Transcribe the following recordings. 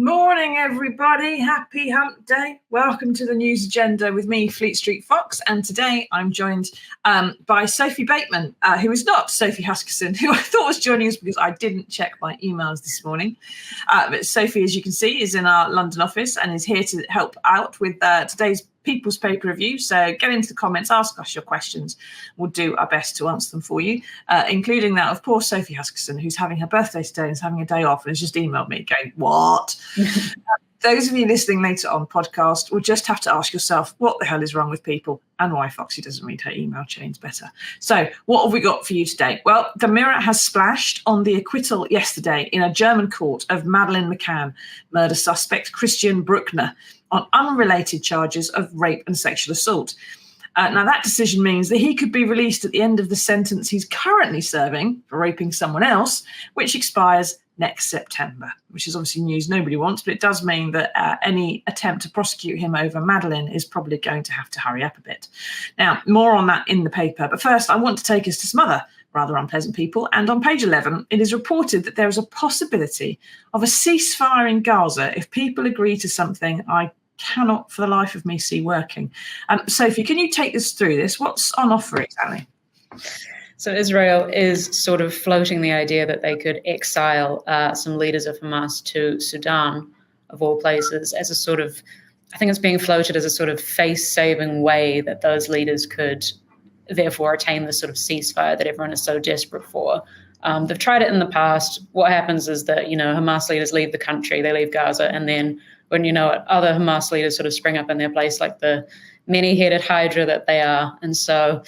Morning, everybody. Happy hump day. Welcome to the news agenda with me, Fleet Street Fox. And today I'm joined by Sophie Bateman, who is not Sophie Huskisson, who I thought was joining us because I didn't check my emails this morning. But Sophie, as you can see, is in our London office and is here to help out with today's People's Paper review. So get into the comments, ask us your questions. We'll do our best to answer them for you, including that of poor Sophie Huskisson, who's having her birthday today and is having a day off and has just emailed me going, what? Those of you listening later on podcast will just have to ask yourself what the hell is wrong with people and why Foxy doesn't read her email chains better. So what have we got for you today? Well, the Mirror has splashed on the acquittal yesterday in a German court of Madeleine McCann, murder suspect Christian Bruckner, on unrelated charges of rape and sexual assault. Now, that decision means that he could be released at the end of the sentence he's currently serving for raping someone else, which expires next September, which is obviously news nobody wants, but it does mean that any attempt to prosecute him over Madeleine is probably going to have to hurry up a bit. Now, more on that in the paper. But first, I want to take us to some other rather unpleasant people. And on page 11, it is reported that there is a possibility of a ceasefire in Gaza if people agree to something I cannot for the life of me see working. Sophie, can you take us through this? What's on offer exactly? So Israel is sort of floating the idea that they could exile some leaders of Hamas to Sudan, of all places, as a sort of, I think it's being floated as a sort of face-saving way that those leaders could therefore attain the sort of ceasefire that everyone is so desperate for. They've tried it in the past. What happens is that, Hamas leaders leave the country, they leave Gaza, and then when other Hamas leaders sort of spring up in their place like the many-headed hydra that they are. And so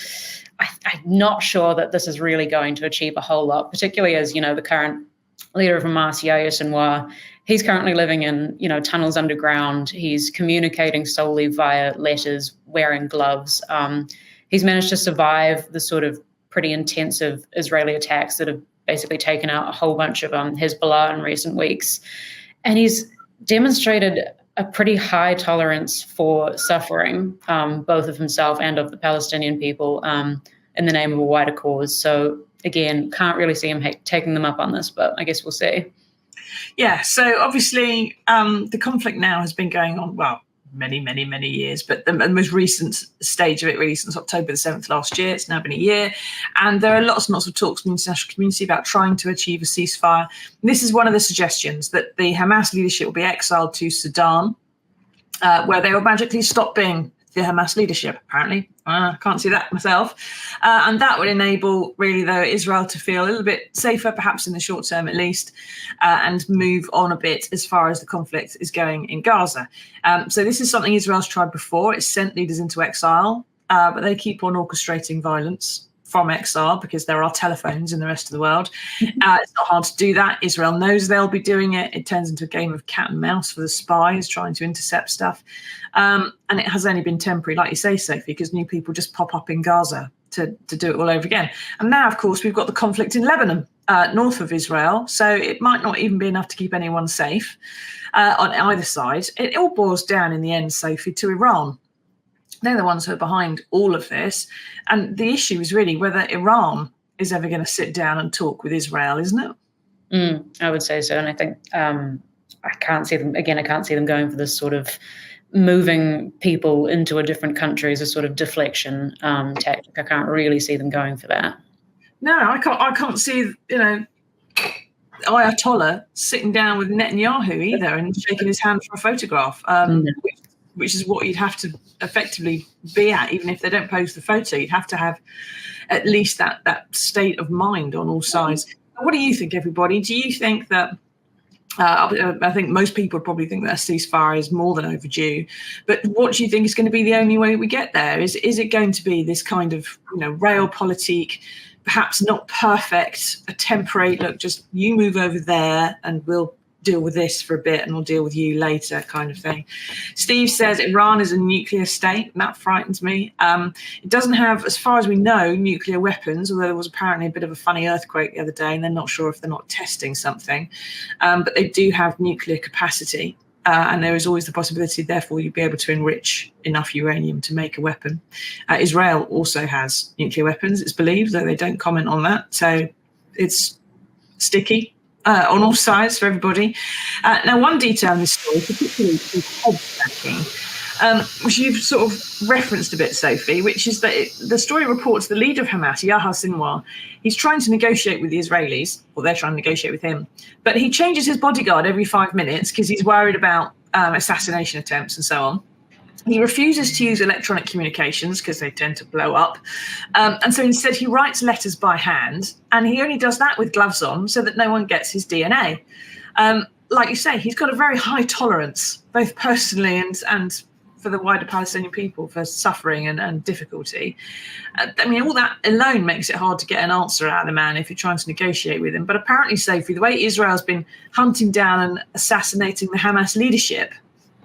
I'm not sure that this is really going to achieve a whole lot, particularly as, the current leader of Hamas, Yahya Sinwar, he's currently living in, tunnels underground. He's communicating solely via letters, wearing gloves. He's managed to survive the sort of pretty intensive Israeli attacks that have basically taken out a whole bunch of Hezbollah in recent weeks. And he's demonstrated a pretty high tolerance for suffering, both of himself and of the Palestinian people, in the name of a wider cause. So again, can't really see him taking them up on this, but I guess we'll see. Yeah, so obviously the conflict now has been going on, well, many, many, many years, but the most recent stage of it really since October the 7th last year. It's now been a year, and there are lots and lots of talks in the international community about trying to achieve a ceasefire. And this is one of the suggestions, that the Hamas leadership will be exiled to Sudan, where they will magically stop being the Hamas leadership, apparently. I can't see that myself. And that would enable, really, though, Israel to feel a little bit safer, perhaps in the short term at least, and move on a bit as far as the conflict is going in Gaza. So this is something Israel's tried before. It's sent leaders into exile, but they keep on orchestrating violence from exile because there are telephones in the rest of the world. It's not hard to do that. Israel knows they'll be doing it. It turns into a game of cat and mouse for the spies trying to intercept stuff. And it has only been temporary, like you say, Sophie, because new people just pop up in Gaza to do it all over again. And now, of course, we've got the conflict in Lebanon, north of Israel. So it might not even be enough to keep anyone safe on either side. It all boils down in the end, Sophie, to Iran. They're the ones who are behind all of this. And the issue is really whether Iran is ever going to sit down and talk with Israel, isn't it? I would say so. And I think I can't see them going for this sort of moving people into a different country as a sort of deflection tactic. I can't really see them going for that. No, I can't see, Ayatollah sitting down with Netanyahu either and shaking his hand for a photograph. Which is what you'd have to effectively be at, even if they don't post the photo. You'd have to have at least that state of mind on all sides. What do you think, everybody? Do you think that, I think most people probably think that a ceasefire is more than overdue, but what do you think is going to be the only way we get there? Is it going to be this kind of, realpolitik, perhaps not perfect, a temporary, look, just you move over there and we'll deal with this for a bit and we'll deal with you later kind of thing? Steve says Iran is a nuclear state, and that frightens me. It doesn't have, as far as we know, nuclear weapons, although there was apparently a bit of a funny earthquake the other day and they're not sure if they're not testing something. But they do have nuclear capacity. And there is always the possibility, therefore, you'd be able to enrich enough uranium to make a weapon. Israel also has nuclear weapons, it's believed, though they don't comment on that. So it's sticky. on all sides for everybody. Now, one detail in this story, particularly is head stacking, which you've sort of referenced a bit, Sophie, which is that the story reports the leader of Hamas, Yahya Sinwar, he's trying to negotiate with the Israelis, or they're trying to negotiate with him, but he changes his bodyguard every 5 minutes because he's worried about assassination attempts and so on. He refuses to use electronic communications because they tend to blow up. And so instead he writes letters by hand, and he only does that with gloves on so that no one gets his DNA. Like you say, he's got a very high tolerance, both personally and for the wider Palestinian people, for suffering and difficulty. I mean, all that alone makes it hard to get an answer out of the man if you're trying to negotiate with him. But apparently, Sophie, the way Israel's been hunting down and assassinating the Hamas leadership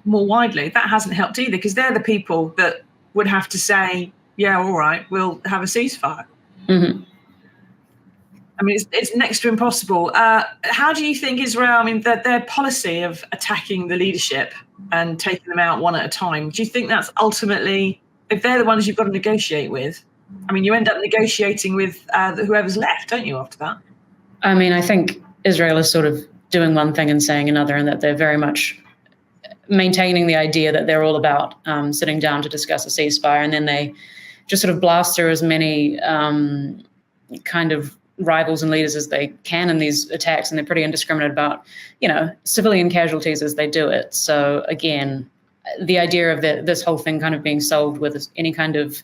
more widely, that hasn't helped either, because they're the people that would have to say, yeah, all right, we'll have a ceasefire. Mm-hmm. I mean, it's next to impossible. How do you think Israel, I mean, their policy of attacking the leadership and taking them out one at a time, do you think that's ultimately, if they're the ones you've got to negotiate with, I mean, you end up negotiating with whoever's left, don't you, after that? I mean, I think Israel is sort of doing one thing and saying another, and that they're very much maintaining the idea that they're all about sitting down to discuss a ceasefire, and then they just sort of blast through as many kind of rivals and leaders as they can in these attacks, and they're pretty indiscriminate about, civilian casualties as they do it. So again, the idea of this whole thing kind of being solved with any kind of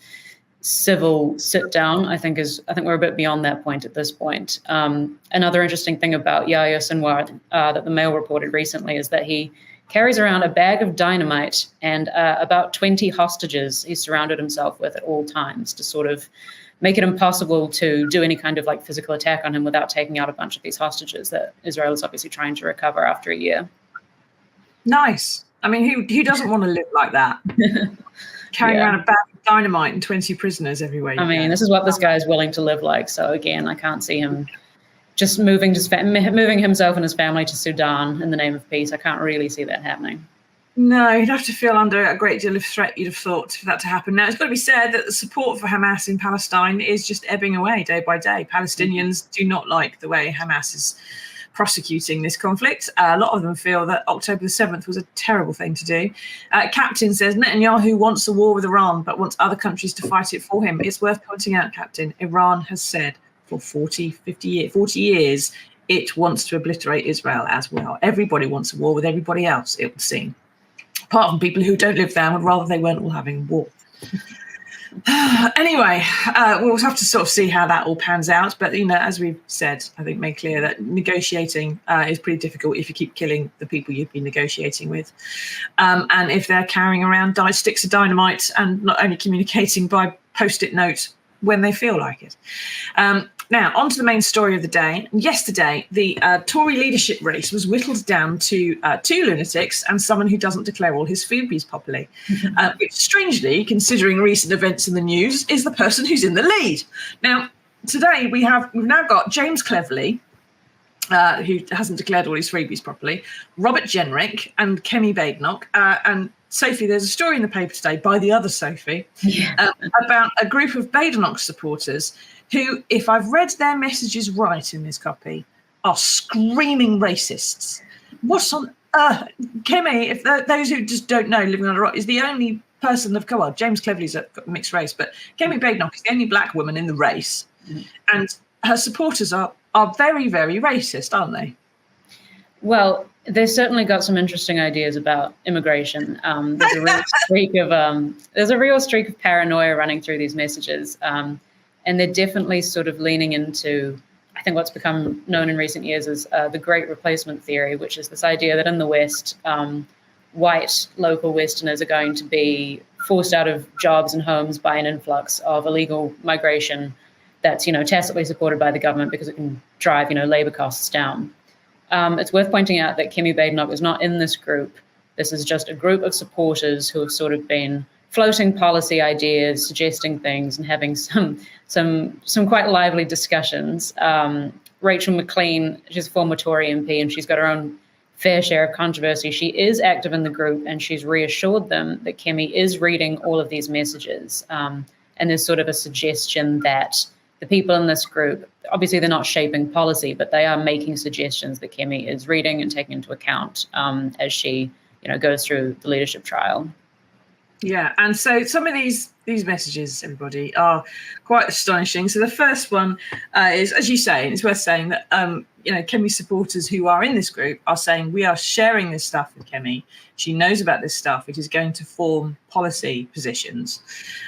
civil sit down, I think we're a bit beyond that point at this point. Another interesting thing about Yahya Sinwar that the Mail reported recently is that he carries around a bag of dynamite and about 20 hostages he's surrounded himself with at all times to sort of make it impossible to do any kind of like physical attack on him without taking out a bunch of these hostages that Israel is obviously trying to recover after a year. Nice. I mean, who doesn't want to live like that? Carrying around a bag of dynamite and 20 prisoners everywhere. I mean, this is what this guy is willing to live like. So again, I can't see him just moving himself and his family to Sudan in the name of peace. I can't really see that happening. No, he'd have to feel under a great deal of threat, you'd have thought, for that to happen. Now, it's got to be said that the support for Hamas in Palestine is just ebbing away day by day. Palestinians do not like the way Hamas is prosecuting this conflict. A lot of them feel that October the 7th was a terrible thing to do. Captain says Netanyahu wants a war with Iran, but wants other countries to fight it for him. It's worth pointing out, Captain, Iran has said for 40 years, it wants to obliterate Israel as well. Everybody wants a war with everybody else, it would seem. Apart from people who don't live there and would rather they weren't all having war. Anyway, we'll have to sort of see how that all pans out. But, as we've said, I think made clear that negotiating is pretty difficult if you keep killing the people you've been negotiating with. And if they're carrying around sticks of dynamite and not only communicating by post-it note when they feel like it. Now, on to the main story of the day. Yesterday, the Tory leadership race was whittled down to 2 lunatics and someone who doesn't declare all his freebies properly, which, strangely, considering recent events in the news, is the person who's in the lead. Now, today we've now got James Cleverly, who hasn't declared all his freebies properly, Robert Jenrick and Kemi Badenoch, and Sophie, there's a story in the paper today by the other Sophie about a group of Badenoch supporters who, if I've read their messages right in this copy, are screaming racists. What on earth? Kemi, if those who just don't know, living on a rock, is the only person of color. James Cleverly's a mixed race, but Kemi Badenoch is the only black woman in the race. And her supporters are very, very racist, aren't they? Well, they've certainly got some interesting ideas about immigration. There's a real streak of paranoia running through these messages. And they're definitely sort of leaning into, I think, what's become known in recent years as the Great Replacement Theory, which is this idea that in the West, white local Westerners are going to be forced out of jobs and homes by an influx of illegal migration that's, tacitly supported by the government because it can drive, labor costs down. It's worth pointing out that Kemi Badenoch was not in this group. This is just a group of supporters who have sort of been floating policy ideas, suggesting things, and having some quite lively discussions. Rachel McLean, she's a former Tory MP, and she's got her own fair share of controversy. She is active in the group, and she's reassured them that Kemi is reading all of these messages. And there's sort of a suggestion that the people in this group obviously they're not shaping policy, but they are making suggestions that Kemi is reading and taking into account as she, goes through the leadership trial. Yeah, and so some of these messages, everybody, are quite astonishing. So the first one is, as you say, and it's worth saying that Kemi supporters who are in this group are saying we are sharing this stuff with Kemi. She knows about this stuff. It is going to form policy positions.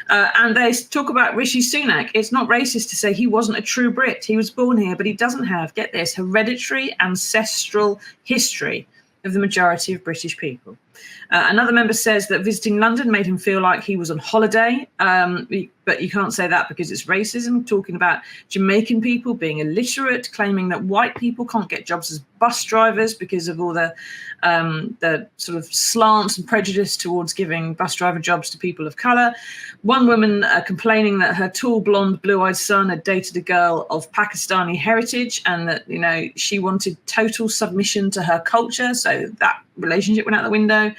And they talk about Rishi Sunak. It's not racist to say he wasn't a true Brit. He was born here, but he doesn't have, get this, hereditary ancestral history of the majority of British people. Another member says that visiting London made him feel like he was on holiday, but you can't say that because it's racism, talking about Jamaican people being illiterate, claiming that white people can't get jobs as bus drivers because of all the sort of slants and prejudice towards giving bus driver jobs to people of colour. One woman complaining that her tall, blonde, blue-eyed son had dated a girl of Pakistani heritage and that, she wanted total submission to her culture. So that relationship went out the window.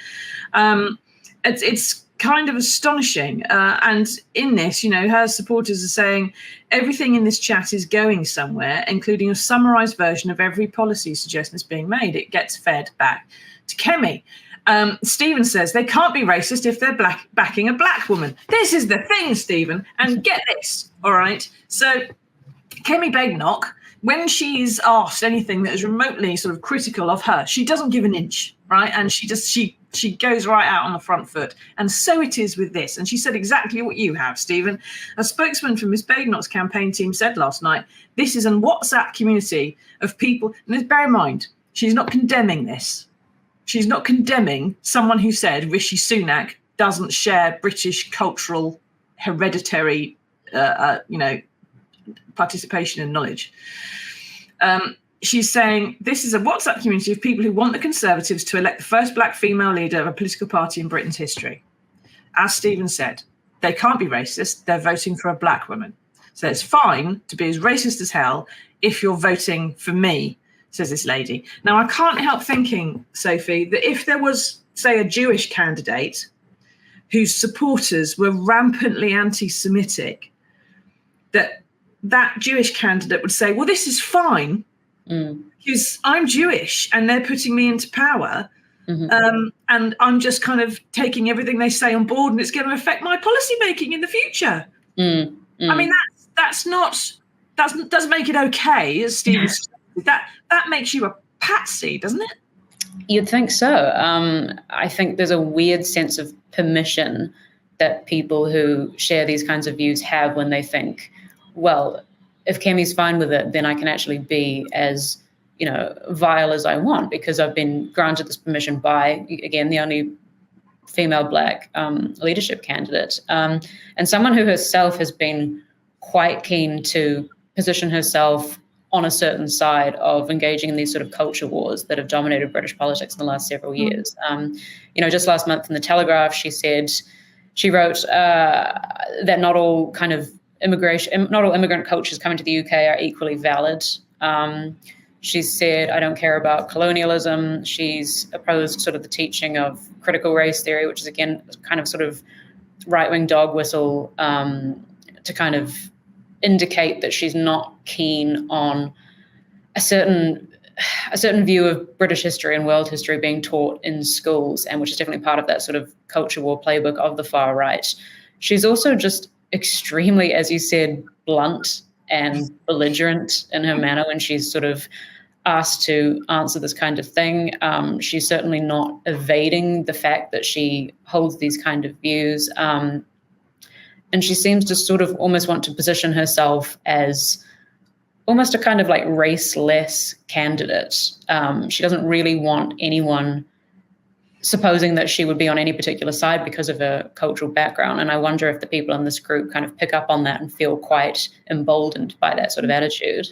It's kind of astonishing. And in this, her supporters are saying everything in this chat is going somewhere, including a summarised version of every policy suggestion that's being made. It gets fed back to Kemi. Stephen says they can't be racist if they're backing a black woman. This is the thing, Stephen. And get this, all right? So Kemi Badenoch, when she's asked anything that is remotely sort of critical of her, she doesn't give an inch, right? And she goes right out on the front foot. And so it is with this. And she said exactly what you have, Stephen. A spokesman from Ms. Badenoch's campaign team said last night, this is a WhatsApp community of people. And bear in mind, she's not condemning this. She's not condemning someone who said Rishi Sunak doesn't share British cultural hereditary, participation and knowledge. She's saying this is a WhatsApp community of people who want the Conservatives to elect the first black female leader of a political party in Britain's history. As Stephen said, they can't be racist. They're voting for a black woman. So it's fine to be as racist as hell if you're voting for me, says this lady. Now, I can't help thinking, Sophie, that if there was, say, a Jewish candidate whose supporters were rampantly anti-Semitic, that Jewish candidate would say, well, this is fine because I'm Jewish and they're putting me into power. Mm-hmm. And I'm just kind of taking everything they say on board and it's going to affect my policy making in the future. I mean, that doesn't make it okay, as Stephen said. That makes you a patsy, doesn't it? You'd think so. I think there's a weird sense of permission that people who share these kinds of views have when they think, well, if Kemi's fine with it, then I can actually be as, vile as I want because I've been granted this permission by, again, the only female black leadership candidate. And someone who herself has been quite keen to position herself on a certain side of engaging in these sort of culture wars that have dominated British politics in the last several years. Just last month in the Telegraph, she wrote that not all immigrant cultures coming to the UK are equally valid. She said, I don't care about colonialism. She's opposed sort of the teaching of critical race theory, which is, again, kind of sort of right-wing dog whistle to kind of indicate that she's not keen on a certain view of British history and world history being taught in schools, and which is definitely part of that sort of culture war playbook of the far right. She's also just extremely, as you said, blunt and belligerent in her manner when she's sort of asked to answer this kind of thing. She's certainly not evading the fact that she holds these kind of views. And she seems to sort of almost want to position herself as almost a kind of like race-less candidate. She doesn't really want anyone supposing that she would be on any particular side because of her cultural background. And I wonder if the people in this group kind of pick up on that and feel quite emboldened by that sort of attitude.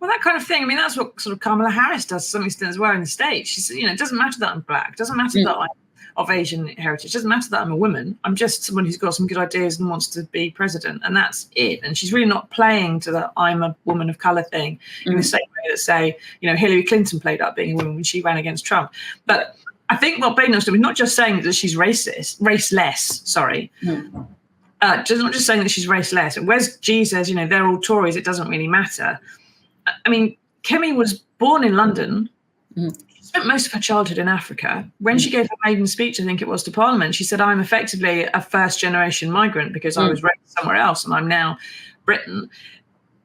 Well, that kind of thing. I mean, that's what sort of Kamala Harris does to some extent as well in the States. She says, it doesn't matter that I'm black. It doesn't matter that I'm of Asian heritage. It doesn't matter that I'm a woman. I'm just someone who's got some good ideas and wants to be president. And that's it. And she's really not playing to the I'm a woman of colour thing in the same way that, say, Hillary Clinton played up being a woman when she ran against Trump. But I think what Badenoch's doing is not just saying that she's raceless, not just saying that she's raceless. And Wes G says, they're all Tories, it doesn't really matter. I mean, Kemi was born in London. Mm. She spent most of her childhood in Africa. When she gave her maiden speech, I think it was to Parliament, she said, I'm effectively a first-generation migrant because I was raised somewhere else and I'm now Britain.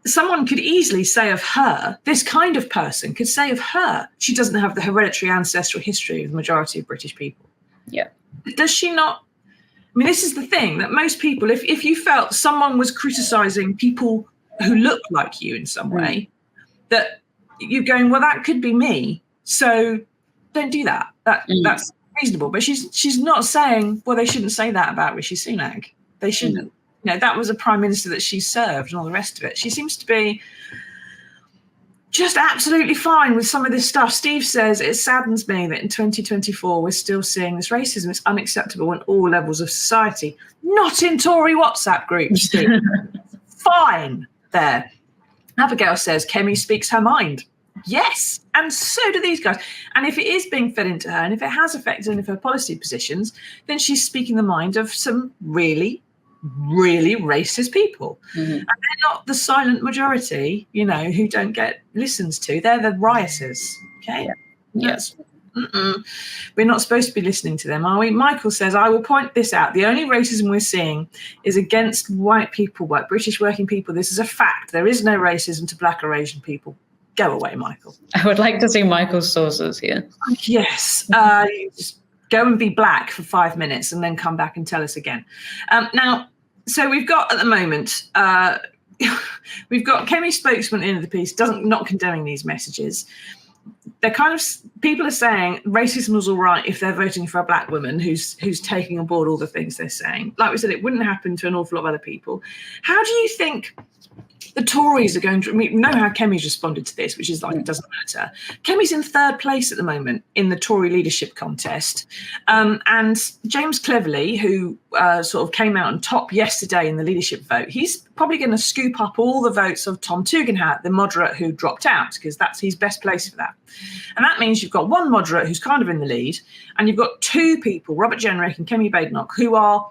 Someone could easily say of her, this kind of person could say of her, she doesn't have the hereditary ancestral history of the majority of British people. Yeah. Does she not? I mean, this is the thing, that most people, if you felt someone was criticising people who look like you in some way, that you're going, well, that could be me, so don't do that. That's reasonable. But she's not saying, well, they shouldn't say that about Rishi Sunak. They shouldn't. You know, that was a prime minister that she served and all the rest of it. She seems to be just absolutely fine with some of this stuff. Steve says, it saddens me that in 2024, we're still seeing this racism. It's unacceptable in all levels of society. Not in Tory WhatsApp groups, Steve. Fine there. Abigail says, Kemi speaks her mind. Yes, and so do these guys. And if it is being fed into her, and if it has affected any of her policy positions, then she's speaking the mind of some really, really racist people. And they're not the silent majority, you know, who don't get listened to. They're the rioters, okay? Yes. We're not supposed to be listening to them, are we? Michael says, I will point this out. The only racism we're seeing is against white people, white British working people. This is a fact. There is no racism to black or Asian people. Go away, Michael. I would like to see Michael's sources here. Yes. Just go and be black for 5 minutes and then come back and tell us again. Now, so we've got at the moment, we've got Kemi spokesman in the piece, not condemning these messages. They're kind of, people are saying racism was all right if they're voting for a black woman who's taking on board all the things they're saying. Like we said, it wouldn't happen to an awful lot of other people. How do you think the Tories are going to, we know how Kemi's responded to this, which is like, it doesn't matter. Kemi's in third place at the moment in the Tory leadership contest. And James Cleverly, who sort of came out on top yesterday in the leadership vote, he's probably going to scoop up all the votes of Tom Tugendhat, the moderate who dropped out, because he's best placed for that. And that means you've got one moderate who's kind of in the lead, and you've got two people, Robert Jenrick and Kemi Badenoch, who are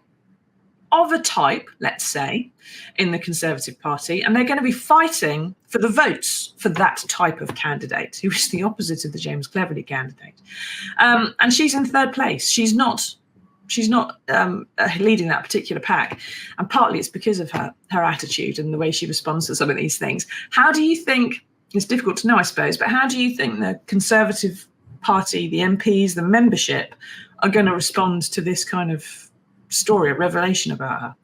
of a type, let's say, in the Conservative Party, and they're going to be fighting for the votes for that type of candidate, who is the opposite of the James Cleverly candidate. And she's in third place. She's not leading that particular pack, and partly it's because of her attitude and the way she responds to some of these things. How do you think, it's difficult to know, I suppose, but how do you think the Conservative Party, the MPs, the membership are going to respond to this kind of story, a revelation about her?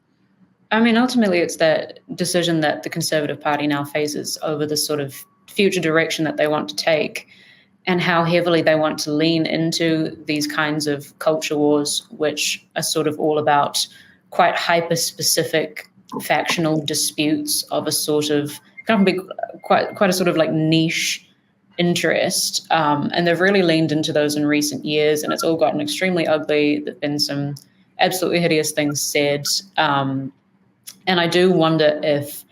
I mean, ultimately, it's that decision that the Conservative Party now faces over the sort of future direction that they want to take, and how heavily they want to lean into these kinds of culture wars, which are sort of all about quite hyper-specific factional disputes of a sort of, can be quite a sort of like niche interest. And they've really leaned into those in recent years, and it's all gotten extremely ugly. There've been some absolutely hideous things said. And I do wonder if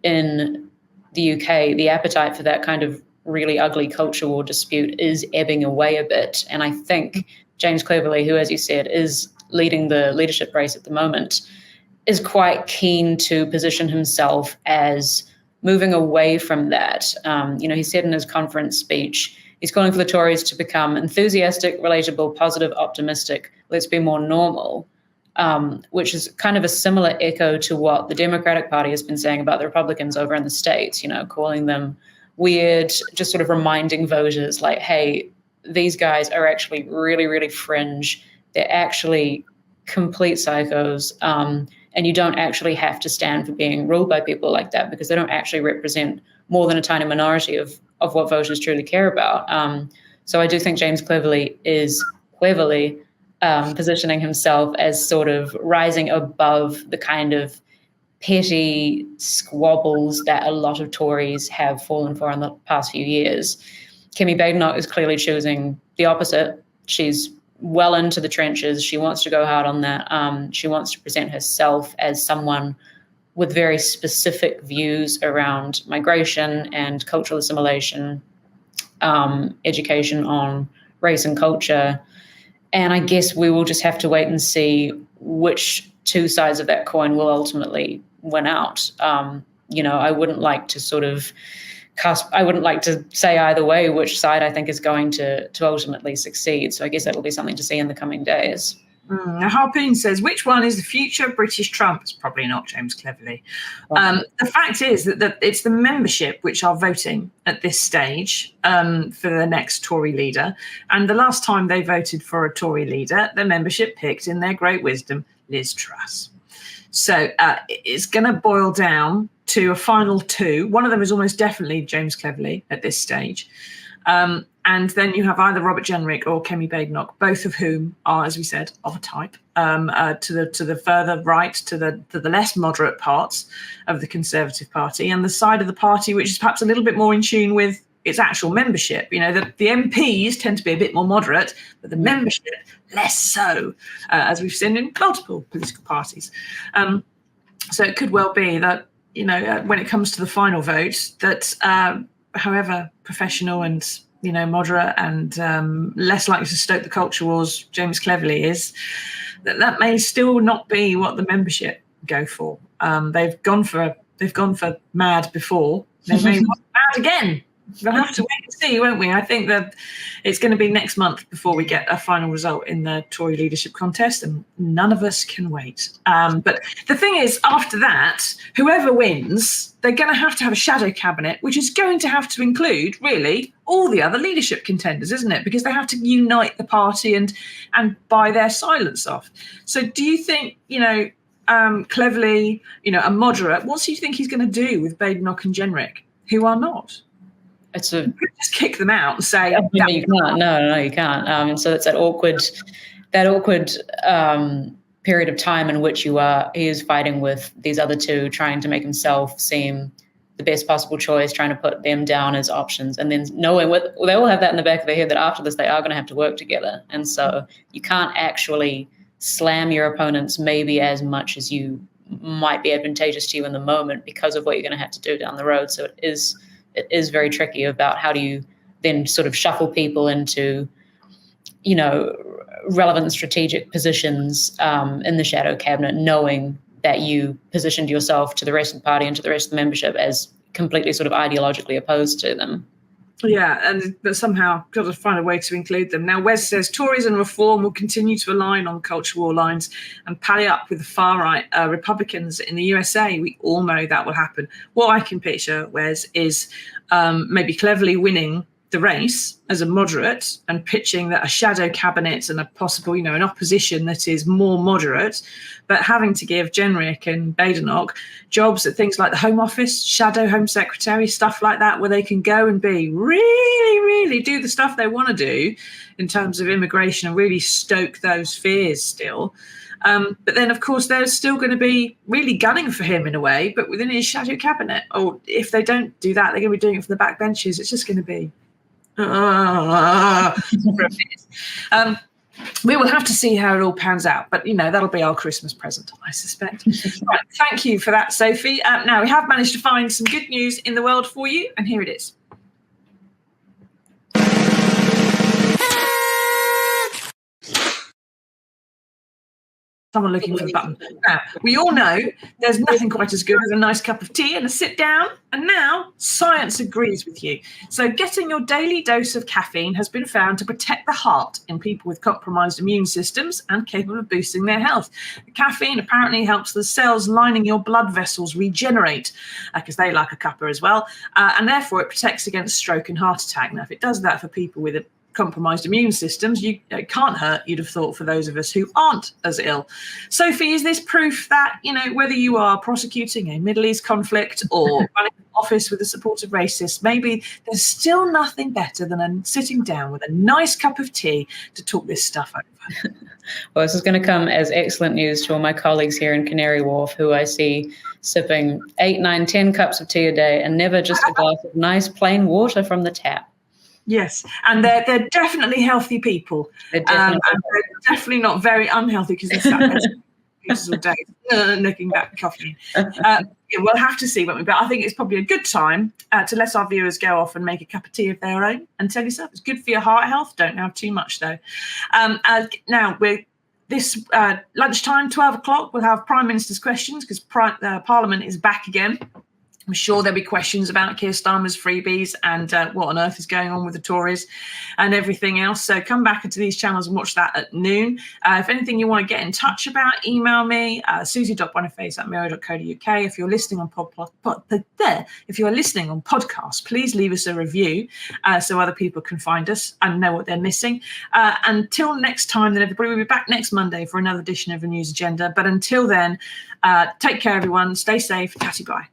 in the UK, the appetite for that kind of really ugly culture war dispute is ebbing away a bit. And I think James Cleverly, who, as you said, is leading the leadership race at the moment, is quite keen to position himself as moving away from that. He said in his conference speech, he's calling for the Tories to become enthusiastic, relatable, positive, optimistic. Let's be more normal. Which is kind of a similar echo to what the Democratic Party has been saying about the Republicans over in the States, calling them weird, just sort of reminding voters like, hey, these guys are actually really, really fringe. They're actually complete psychos. And you don't actually have to stand for being ruled by people like that, because they don't actually represent more than a tiny minority of what voters truly care about. So I do think James Cleverly is cleverly positioning himself as sort of rising above the kind of petty squabbles that a lot of Tories have fallen for in the past few years. Kemi Badenoch is clearly choosing the opposite. She's well into the trenches. She wants to go hard on that. She wants to present herself as someone with very specific views around migration and cultural assimilation, education on race and culture. And I guess we will just have to wait and see which two sides of that coin will ultimately win out. I wouldn't like to sort of I wouldn't like to say either way which side I think is going to ultimately succeed. So I guess that will be something to see in the coming days. Now, Harpoon says, which one is the future British Trump? It's probably not James Cleverly. The fact is that it's the membership which are voting at this stage for the next Tory leader. And the last time they voted for a Tory leader, the membership picked, in their great wisdom, Liz Truss. So it's going to boil down to a final two. One of them is almost definitely James Cleverly at this stage. And then you have either Robert Jenrick or Kemi Badenoch, both of whom are, as we said, of a type to the further right, to the less moderate parts of the Conservative Party, and the side of the party which is perhaps a little bit more in tune with its actual membership. You know, the MPs tend to be a bit more moderate, but the membership less so, as we've seen in multiple political parties. So it could well be that, you know, when it comes to the final vote, that however professional and, you know, moderate and less likely to stoke the culture wars James Cleverly is, that may still not be what the membership go for. They've gone for mad before. They may want mad again. We'll have to wait and see, won't we? I think that it's going to be next month before we get a final result in the Tory leadership contest, and none of us can wait. But the thing is, after that, whoever wins, they're going to have a shadow cabinet, which is going to have to include, really, all the other leadership contenders, isn't it? Because they have to unite the party and buy their silence off. So do you think, you know, Cleverly, you know, a moderate, what do you think he's going to do with Badenoch and Jenrick, who are not? You could just kick them out and say, you can't. No, you can't. So it's that awkward period of time in which he is fighting with these other two, trying to make himself seem the best possible choice, trying to put them down as options, and then knowing they all have that in the back of their head that after this they are going to have to work together. And so you can't actually slam your opponents maybe as much as you might be advantageous to you in the moment because of what you're going to have to do down the road. So it is very tricky about how do you then sort of shuffle people into, you know, relevant strategic positions in the shadow cabinet, knowing that you positioned yourself to the rest of the party and to the rest of the membership as completely sort of ideologically opposed to them. Yeah, but somehow got to find a way to include them. Now, Wes says Tories and Reform will continue to align on culture war lines and pally up with the far-right Republicans in the USA. We all know that will happen. What I can picture, Wes, is maybe Cleverly winning the race as a moderate and pitching that a shadow cabinet and a possible, you know, an opposition that is more moderate, but having to give Jenrick and Badenoch jobs at things like the Home Office, shadow Home Secretary, stuff like that, where they can go and be really, really do the stuff they want to do in terms of immigration and really stoke those fears still. But then, of course, they're still going to be really gunning for him in a way, but within his shadow cabinet. Or if they don't do that, they're going to be doing it from the back benches. It's just going to be... we will have to see how it all pans out, but you know, that'll be our Christmas present, I suspect. Right, thank you for that, Sophie. Now we have managed to find some good news in the world for you, and here it is. Someone looking for the button. Now, we all know there's nothing quite as good as a nice cup of tea and a sit down, and now science agrees with you. So getting your daily dose of caffeine has been found to protect the heart in people with compromised immune systems and capable of boosting their health. The caffeine apparently helps the cells lining your blood vessels regenerate, because they like a cuppa as well, and therefore it protects against stroke and heart attack. Now, if it does that for people with compromised immune systems, it can't hurt, you'd have thought, for those of us who aren't as ill. Sophie, is this proof that, you know, whether you are prosecuting a Middle East conflict or running an office with the support of racists, maybe there's still nothing better than sitting down with a nice cup of tea to talk this stuff over? Well, this is going to come as excellent news to all my colleagues here in Canary Wharf, who I see sipping 8, 9, 10 cups of tea a day and never just a glass of nice plain water from the tap. Yes, and they're definitely healthy people. They're definitely not very unhealthy, because they're sat there pieces all day looking back coffee. We'll have to see, won't we? But I think it's probably a good time to let our viewers go off and make a cup of tea of their own and tell yourself it's good for your heart health. Don't have too much, though. Now, we're this lunchtime, 12 o'clock, we'll have Prime Minister's questions, because Parliament is back again. I'm sure there'll be questions about Keir Starmer's freebies and what on earth is going on with the Tories and everything else. So come back into these channels and watch that at noon. If anything you want to get in touch about, email me, susie.boniface@mirror.co.uk. If you're listening on if you're listening on podcast, please leave us a review so other people can find us and know what they're missing. Until next time, then everybody will be back next Monday for another edition of the News Agenda. But until then, take care, everyone. Stay safe. Tatty bye.